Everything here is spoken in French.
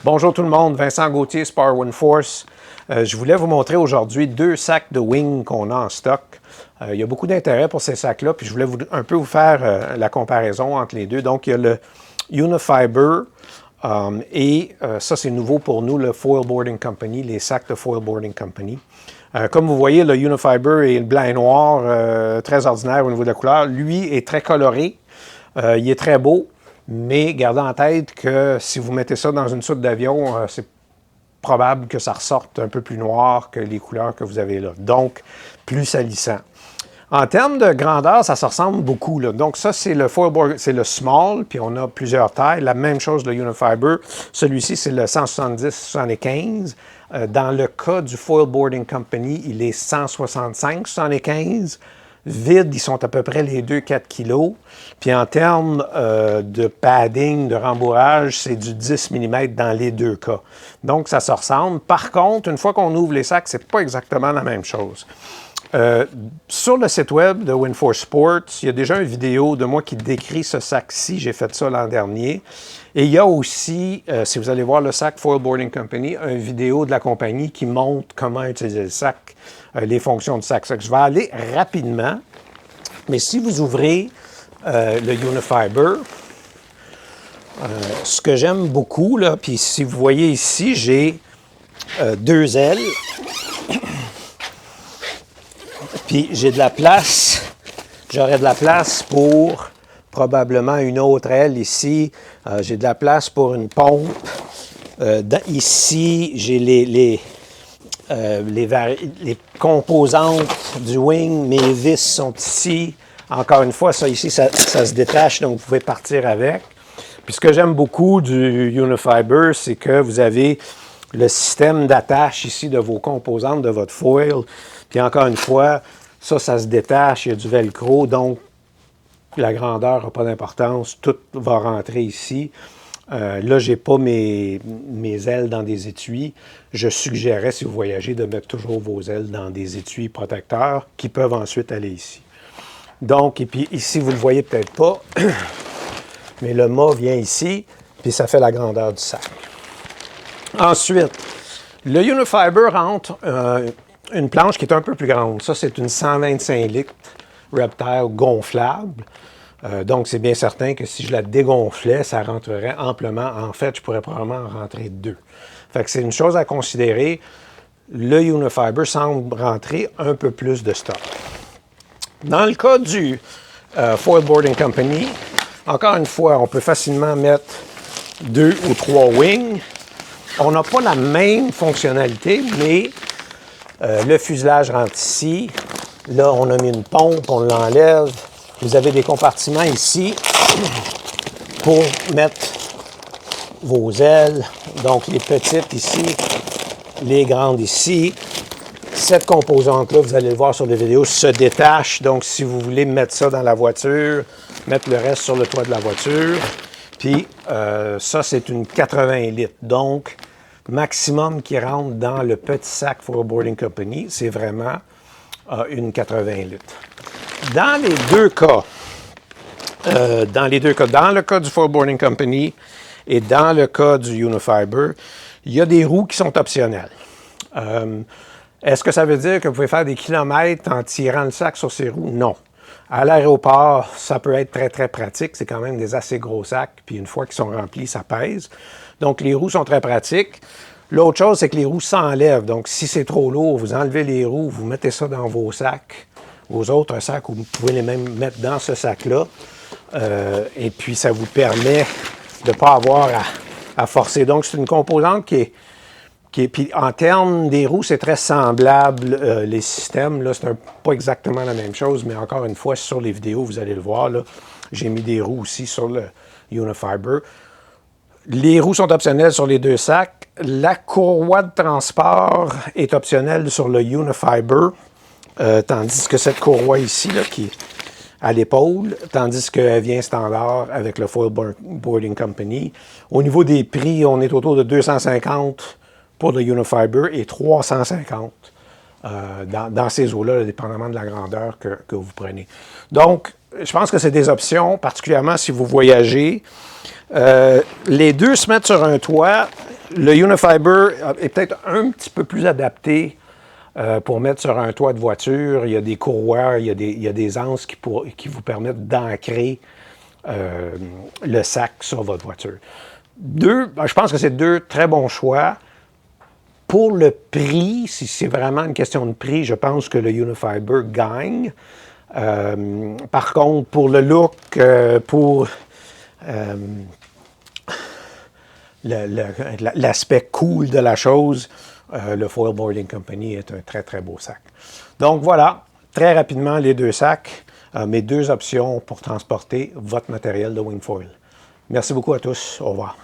Bonjour tout le monde, Vincent Gauthier, Spar One Force. Je voulais vous montrer aujourd'hui deux sacs de wing qu'on a en stock. Il y a beaucoup d'intérêt pour ces sacs-là, puis je voulais un peu vous faire la comparaison entre les deux. Donc, il y a le Unifiber et ça, c'est nouveau pour nous, le Foil Boarding Company, les sacs de Foil Boarding Company. Comme vous voyez, le Unifiber est blanc et noir, très ordinaire au niveau de la couleur. Lui est très coloré, il est très beau. Mais gardez en tête que si vous mettez ça dans une soute d'avion, c'est probable que ça ressorte un peu plus noir que les couleurs que vous avez là. Donc, plus salissant. En termes de grandeur, ça se ressemble beaucoup, là. Donc, ça, c'est le foil board, c'est le small, puis on a plusieurs tailles. La même chose, le Unifiber. Celui-ci, c'est le 170-75. Dans le cas du Foil Boarding Company, il est 165-75. Vide, ils sont à peu près les deux 4 kg. Puis en termes de padding, de rembourrage, c'est du 10 mm dans les deux cas. Donc, ça se ressemble. Par contre, une fois qu'on ouvre les sacs, c'est pas exactement la même chose. Sur le site web de WinForce Sports, il y a déjà une vidéo de moi qui décrit ce sac-ci. J'ai fait ça l'an dernier. Et il y a aussi, si vous allez voir le sac Foil Boarding Company, une vidéo de la compagnie qui montre comment utiliser le sac, les fonctions du sac. Je vais aller rapidement, mais si vous ouvrez le Unifiber, ce que j'aime beaucoup, là, puis si vous voyez ici, j'ai deux ailes. Puis j'ai de la place, j'aurais de la place pour probablement une autre aile ici. J'ai de la place pour une pompe. Ici, j'ai les composantes du wing. Mes vis sont ici. Encore une fois, ça ici, ça se détache, donc vous pouvez partir avec. Puis ce que j'aime beaucoup du Unifiber, c'est que vous avez le système d'attache ici de vos composantes de votre foil. Puis encore une fois, ça se détache, il y a du velcro, donc la grandeur n'a pas d'importance, tout va rentrer ici. Là, je n'ai pas mes ailes dans des étuis. Je suggérais, si vous voyagez, de mettre toujours vos ailes dans des étuis protecteurs qui peuvent ensuite aller ici. Donc, et puis ici, vous ne le voyez peut-être pas, mais le mât vient ici, puis ça fait la grandeur du sac. Ensuite, le Unifiber rentre une planche qui est un peu plus grande. Ça, c'est une 125 litres Reptile gonflable. Donc, c'est bien certain que si je la dégonflais, ça rentrerait amplement. En fait, je pourrais probablement en rentrer deux. Fait que c'est une chose à considérer. Le Unifiber semble rentrer un peu plus de stock. Dans le cas du Foil Boarding Company, encore une fois, on peut facilement mettre 2 ou 3 wings. On n'a pas la même fonctionnalité, mais le fuselage rentre ici. Là, on a mis une pompe, on l'enlève. Vous avez des compartiments ici pour mettre vos ailes. Donc, les petites ici, les grandes ici. Cette composante-là, vous allez le voir sur les vidéos, se détache. Donc, si vous voulez mettre ça dans la voiture, mettre le reste sur le toit de la voiture. Puis, ça, c'est une 80 litres. Donc, maximum qui rentre dans le petit sac Foil Boarding Company, c'est vraiment une 80 litres. Dans les deux cas, dans le cas du Foil Boarding Company et dans le cas du Unifiber, il y a des roues qui sont optionnelles. Est-ce que ça veut dire que vous pouvez faire des kilomètres en tirant le sac sur ces roues? Non. À l'aéroport, ça peut être très, très pratique. C'est quand même des assez gros sacs. Puis une fois qu'ils sont remplis, ça pèse. Donc, les roues sont très pratiques. L'autre chose, c'est que les roues s'enlèvent. Donc, si c'est trop lourd, vous enlevez les roues, vous mettez ça dans vos sacs, vos autres sacs, ou vous pouvez les même mettre dans ce sac-là. Et puis, ça vous permet de ne pas avoir à forcer. Donc, c'est une composante qui est puis en termes des roues, c'est très semblable, les systèmes. Là, c'est pas exactement la même chose, mais encore une fois, sur les vidéos, vous allez le voir. J'ai mis des roues aussi sur le Unifiber. Les roues sont optionnelles sur les deux sacs. La courroie de transport est optionnelle sur le Unifiber, tandis que cette courroie ici, là, qui est à l'épaule, tandis qu'elle vient standard avec le Foil Boarding Company. Au niveau des prix, on est autour de 250 pour le Unifiber et 350 dans ces eaux-là, dépendamment de la grandeur que vous prenez. Donc, je pense que c'est des options, particulièrement si vous voyagez. Les deux se mettent sur un toit. Le Unifiber est peut-être un petit peu plus adapté pour mettre sur un toit de voiture. Il y a des courroies, il y a des anses qui vous permettent d'ancrer le sac sur votre voiture. Je pense que c'est deux très bons choix. Pour le prix, si c'est vraiment une question de prix, je pense que le Unifiber gagne. Par contre, pour le look, pour l'aspect cool de la chose, le Foil Boarding Company est un très, très beau sac. Donc voilà, très rapidement, les deux sacs, mes deux options pour transporter votre matériel de Wingfoil. Merci beaucoup à tous. Au revoir.